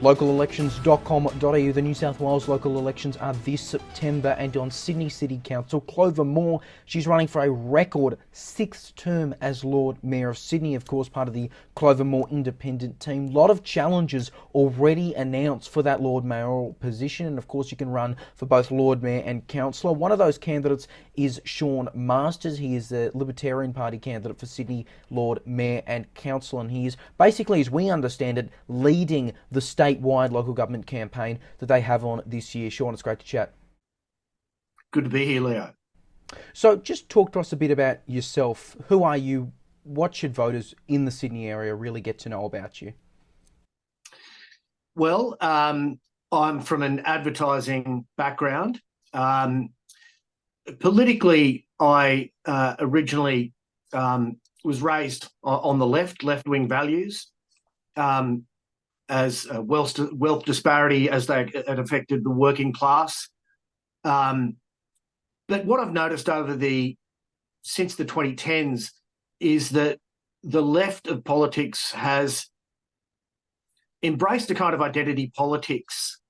Localelections.com.au. The New South Wales local elections are this September, and on Sydney City Council, Clover Moore, she's running for a record 6th term as Lord Mayor of Sydney, of course part of the Clover Moore independent team. A lot of challenges already announced for that Lord Mayoral position, and of course you can run for both Lord Mayor and Councillor. One of those candidates is Sean Masters. He is the Libertarian Party candidate for Sydney Lord Mayor and Councillor, and he is basically, as we understand it, leading the statewide local government campaign that they have on this year. Sean, it's great to chat. Good to be here, Leo. So just talk to us a bit about yourself. Who are you? What should voters in the Sydney area really get to know about you? Well, I'm from an advertising background. Politically, I originally was raised on the left-wing values, as wealth disparity as they had affected the working class. But what I've noticed since the 2010s is that the left of politics has embraced a kind of identity politics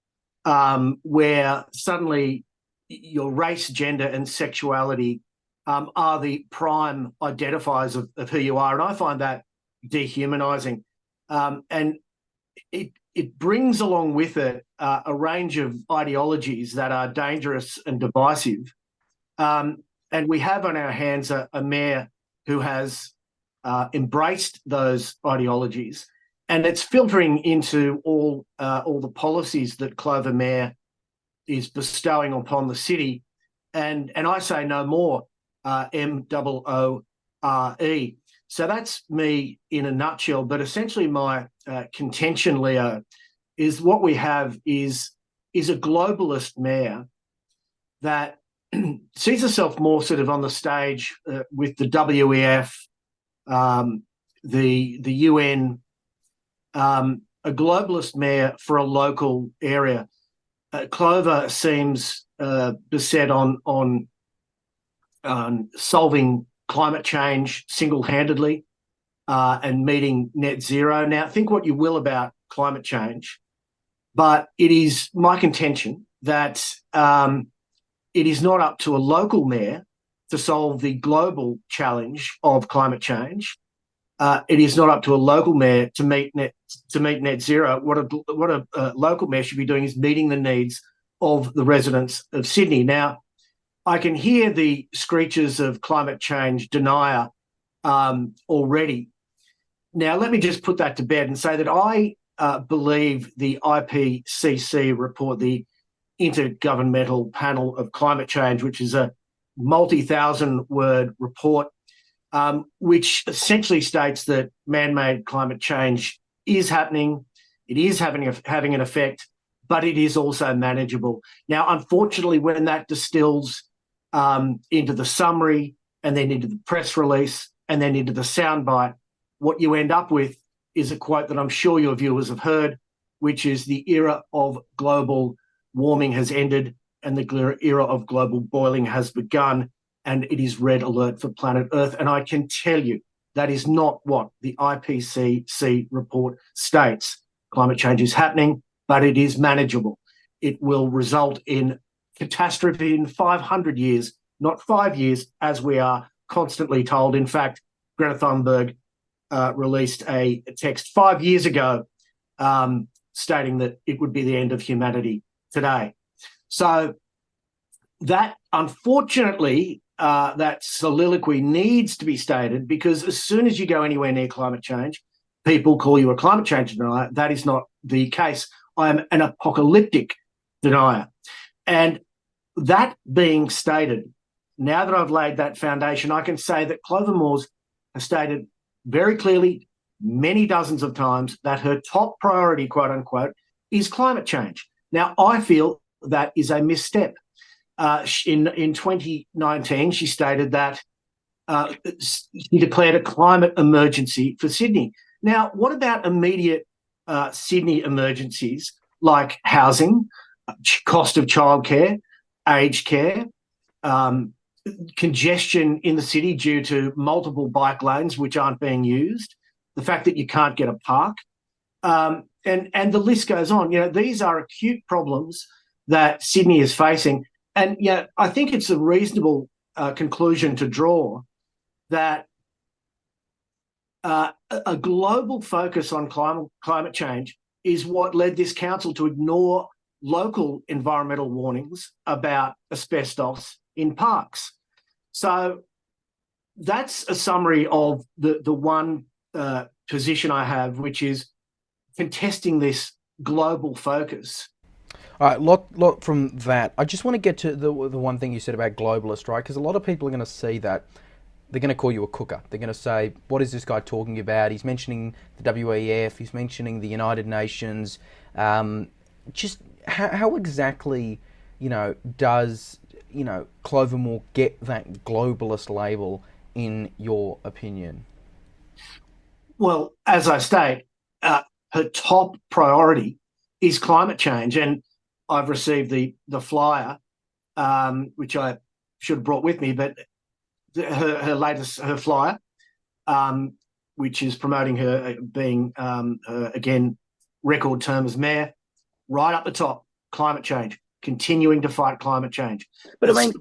where suddenly your race, gender and sexuality are the prime identifiers of who you are. And I find that dehumanizing. And it brings along with it a range of ideologies that are dangerous and divisive. And we have on our hands a mayor who has embraced those ideologies, and it's filtering into all the policies that Clover Moore is bestowing upon the city. And I say no more, MOORE. So that's me in a nutshell. But essentially my contention, Leo, is what we have is a globalist mayor that sees herself more sort of on the stage with the WEF, the UN, a globalist mayor for a local area. Clover seems beset on solving climate change single-handedly and meeting net zero. Now, think what you will about climate change, but it is my contention that it is not up to a local mayor to solve the global challenge of climate change. It is not up to a local mayor to meet net zero. What a local mayor should be doing is meeting the needs of the residents of Sydney. Now, I can hear the screeches of climate change denier already. Now, let me just put that to bed and say that I believe the IPCC report, the Intergovernmental Panel of Climate Change, which is a multi-thousand-word report, which essentially states that man-made climate change is happening, it is having an effect, but it is also manageable. Now, unfortunately, when that distills into the summary and then into the press release and then into the soundbite, what you end up with is a quote that I'm sure your viewers have heard, which is the era of global warming has ended and the era of global boiling has begun, and it is red alert for planet Earth. And I can tell you that is not what the IPCC report states. Climate change is happening, but it is manageable. It will result in catastrophe in 500 years, not 5 years, as we are constantly told. In fact, Greta Thunberg released a text 5 years ago stating that it would be the end of humanity today. So that, unfortunately, that soliloquy needs to be stated, because as soon as you go anywhere near climate change, people call you a climate change denier. That is not the case. I am an apocalyptic denier. And that being stated, now that I've laid that foundation, I can say that Clover Moore has stated very clearly, many dozens of times, that her top priority, quote unquote, is climate change. Now, I feel that is a misstep. In 2019, she stated that she declared a climate emergency for Sydney. Now, what about immediate Sydney emergencies like housing, cost of childcare, aged care, congestion in the city due to multiple bike lanes which aren't being used, the fact that you can't get a park, And the list goes on. These are acute problems that Sydney is facing. And I think it's a reasonable conclusion to draw that a global focus on climate change is what led this council to ignore local environmental warnings about asbestos in parks. So that's a summary of the one position I have, which is contesting this global focus. All right, lot from that. I just want to get to the one thing you said about globalist, right? Because a lot of people are going to see that. They're going to call you a cooker. They're going to say, what is this guy talking about? He's mentioning the WEF, he's mentioning the United Nations. Just how exactly, does, Clover Moore get that globalist label in your opinion? Well, as I state, her top priority is climate change. And I've received the flyer, which I should have brought with me, but her flyer, which is promoting her being, again, record term as mayor, right up the top, climate change, continuing to fight climate change. But I mean,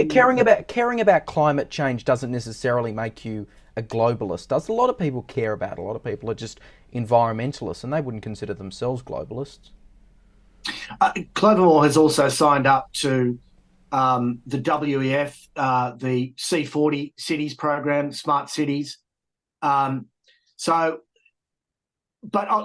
caring about climate change doesn't necessarily make you a globalist, does it? A lot of people care about it. A lot of people are just environmentalists, and they wouldn't consider themselves globalists. Clover Moore has also signed up to the WEF, the C40 cities program, smart cities. But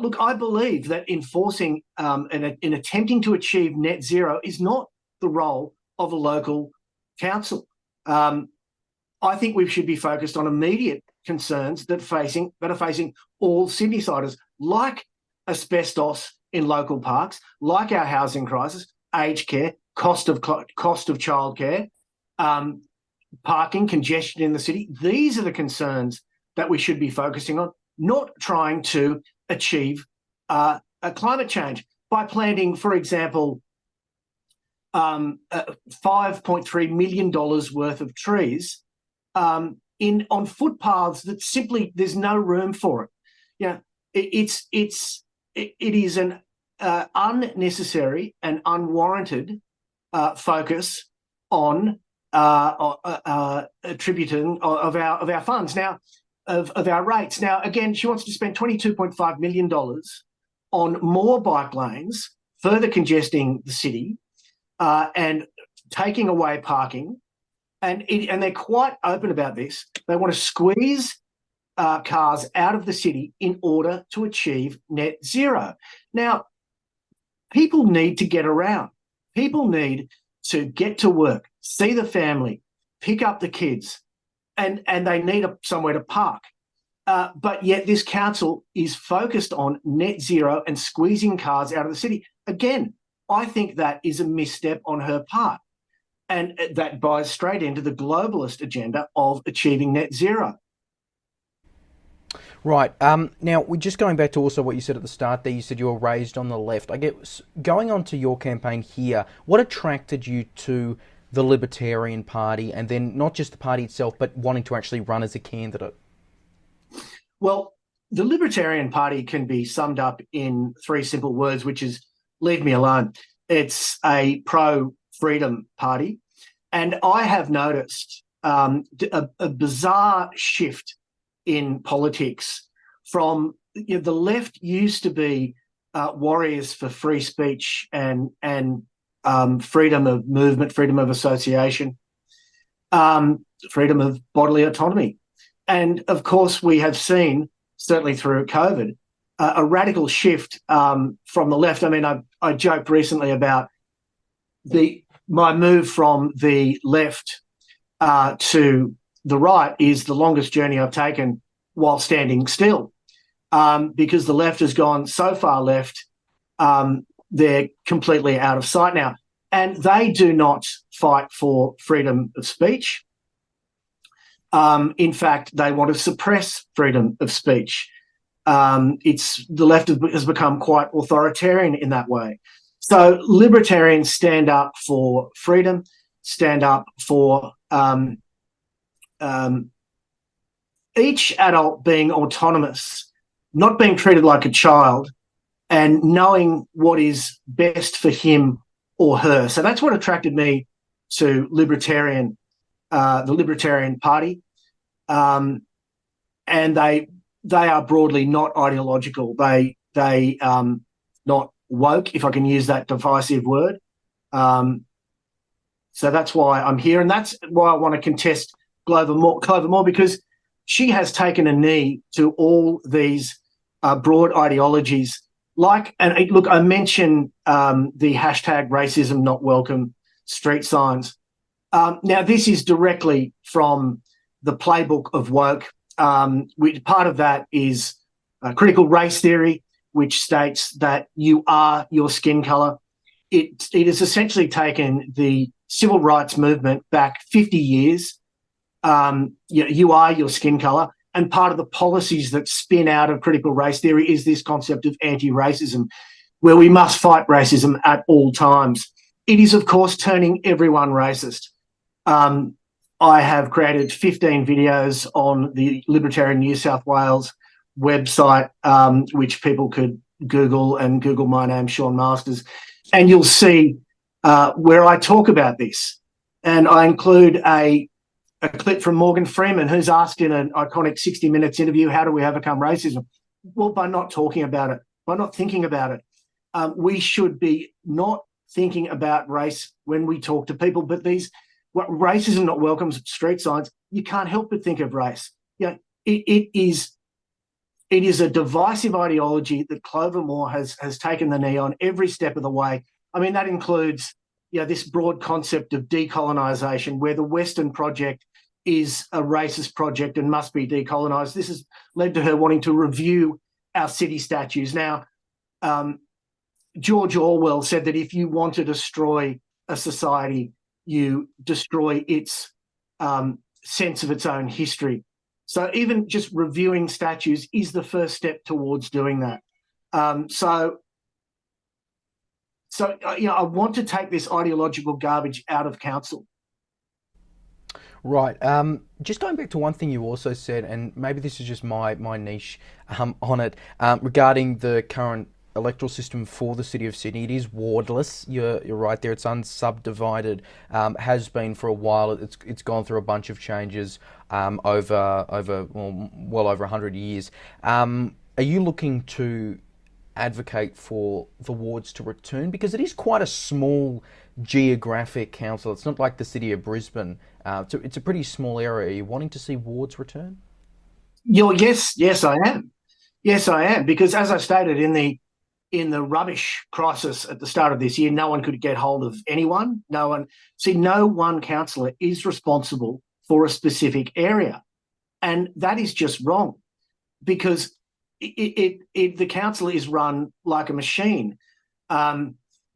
look, I believe that enforcing and in attempting to achieve net zero is not the role of a local council. I think we should be focused on immediate concerns that are facing all Sydney-siders, like asbestos in local parks, like our housing crisis, aged care, cost of childcare, parking, congestion in the city. These are the concerns that we should be focusing on, not trying to achieve a climate change by planting, for example, $5.3 million worth of trees on footpaths that simply there's no room for it. It is an unnecessary and unwarranted focus on attributing of our funds now, of our rates. Now, again, she wants to spend $22.5 million on more bike lanes, further congesting the city, and taking away parking. And they're quite open about this. They want to squeeze cars out of the city in order to achieve net zero. Now, people need to get around. People need to get to work, see the family, pick up the kids, and they need somewhere to park. But yet this council is focused on net zero and squeezing cars out of the city. Again, I think that is a misstep on her part. And that buys straight into the globalist agenda of achieving net zero. Right. Now, we're just going back to also what you said at the start there. You said you were raised on the left. I guess going on to your campaign here, what attracted you to the Libertarian Party, and then not just the party itself, but wanting to actually run as a candidate? Well, the Libertarian Party can be summed up in three simple words, which is leave me alone. It's a pro-freedom party. And I have noticed a bizarre shift in politics from the left used to be warriors for free speech and freedom of movement, freedom of association, freedom of bodily autonomy. And of course, we have seen, certainly through COVID, a radical shift from the left. I mean, I joked recently about my move from the left to the right is the longest journey I've taken while standing still, because the left has gone so far left, they're completely out of sight now. And they do not fight for freedom of speech. In fact, they want to suppress freedom of speech. The left has become quite authoritarian in that way. So libertarians stand up for freedom, stand up for each adult being autonomous, not being treated like a child, and knowing what is best for him or her. So that's what attracted me to the Libertarian Party. And they are broadly not ideological. They not woke, if I can use that divisive word. So that's why I'm here, and that's why I want to contest Clover Moore, because she has taken a knee to all these broad ideologies. And look, I mentioned the hashtag racism not welcome street signs. Now, this is directly from the playbook of woke. Part of that is critical race theory, which states that you are your skin colour. It has essentially taken the civil rights movement back 50 years. You are your skin colour. And part of the policies that spin out of critical race theory is this concept of anti-racism, where we must fight racism at all times. It is, of course, turning everyone racist. I have created 15 videos on the Libertarian New South Wales website, which people could Google my name, Sean Masters, and you'll see where I talk about this. And I include a clip from Morgan Freeman, who's asked in an iconic 60 Minutes interview, how do we overcome racism? Well, by not talking about it, by not thinking about it. We should be not thinking about race when we talk to people, but racism not welcome street signs, you can't help but think of race. It is a divisive ideology that Clover Moore has taken the knee on every step of the way. I mean, that includes this broad concept of decolonisation, where the Western project is a racist project and must be decolonised. This has led to her wanting to review our city statutes. Now, George Orwell said that if you want to destroy a society, you destroy its sense of its own history. So even just reviewing statutes is the first step towards doing that. So I want to take this ideological garbage out of council. Right. Just going back to one thing you also said, and maybe this is just my niche on it, regarding the current electoral system for the City of Sydney. It is wardless. You're right there. It's unsubdivided. Has been for a while. It's gone through a bunch of changes over well over 100 years. Are you looking to advocate for the wards to return, because it is quite a small geographic council? It's not like the city of Brisbane. It's a pretty small area. Are you wanting to see wards return? Yes, I am. Yes, I am, because as I stated in the rubbish crisis at the start of this year, no one could get hold of anyone. No one councillor is responsible for a specific area, and that is just wrong, because the council is run like a machine.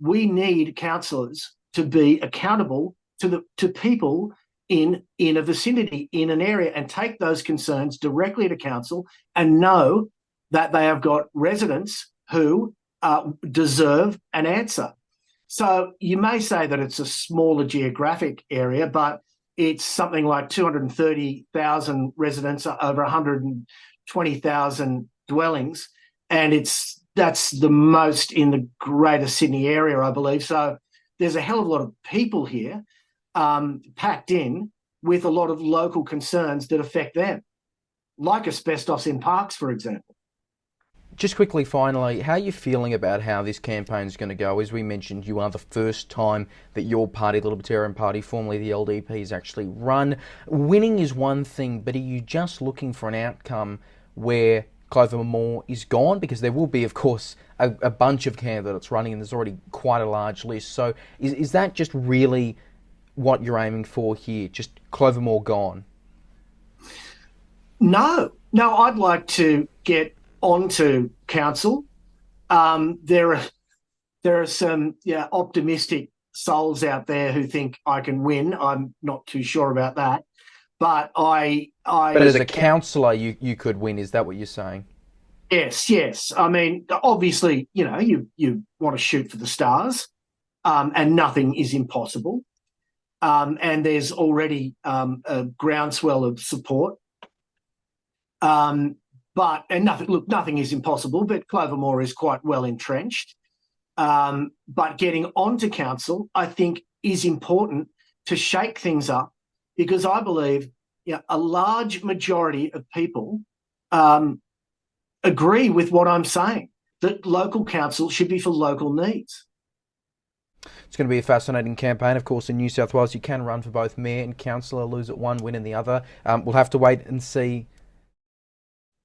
We need councillors to be accountable to people in a vicinity, in an area, and take those concerns directly to council and know that they have got residents who deserve an answer. So you may say that it's a smaller geographic area, but it's something like 230,000 residents over 120,000 dwellings, and that's the most in the Greater Sydney area, I believe. So there's a hell of a lot of people here packed in with a lot of local concerns that affect them, like asbestos in parks, for example. Just quickly, finally, how are you feeling about how this campaign is going to go? As we mentioned, you are the first time that your party, the Libertarian Party, formerly the LDP, is actually run. Winning is one thing, but are you just looking for an outcome where Clover Moore is gone? Because there will be, of course, a bunch of candidates running, and there's already quite a large list. So is that just really what you're aiming for here? Just Clover Moore gone? No, I'd like to get onto council. There are some optimistic souls out there who think I can win. I'm not too sure about that, but But as a councillor, you could win. Is that what you're saying? Yes. I mean, obviously, you want to shoot for the stars, and nothing is impossible. And there's already a groundswell of support. and nothing is impossible, but Clover Moore is quite well entrenched. But getting onto council, I think, is important to shake things up, because I believe a large majority of people agree with what I'm saying, that local council should be for local needs. It's going to be a fascinating campaign. Of course, in New South Wales, you can run for both mayor and councillor, lose at one, win in the other. We'll have to wait and see.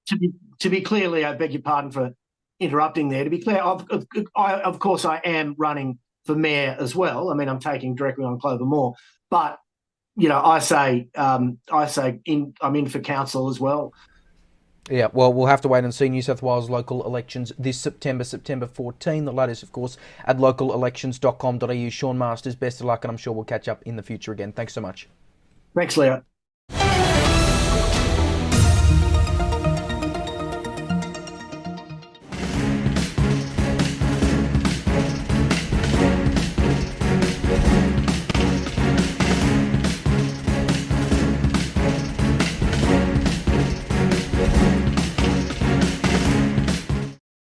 To be clear, Leo, I beg your pardon for interrupting there. To be clear, of course, I am running for mayor as well. I mean, I'm taking directly on Clover Moore, but I say I'm in for council as well. Yeah, well, we'll have to wait and see. New South Wales local elections this September 14. The latest, of course, at localelections.com.au. Sean Masters, best of luck, and I'm sure we'll catch up in the future again. Thanks so much. Thanks, Leo.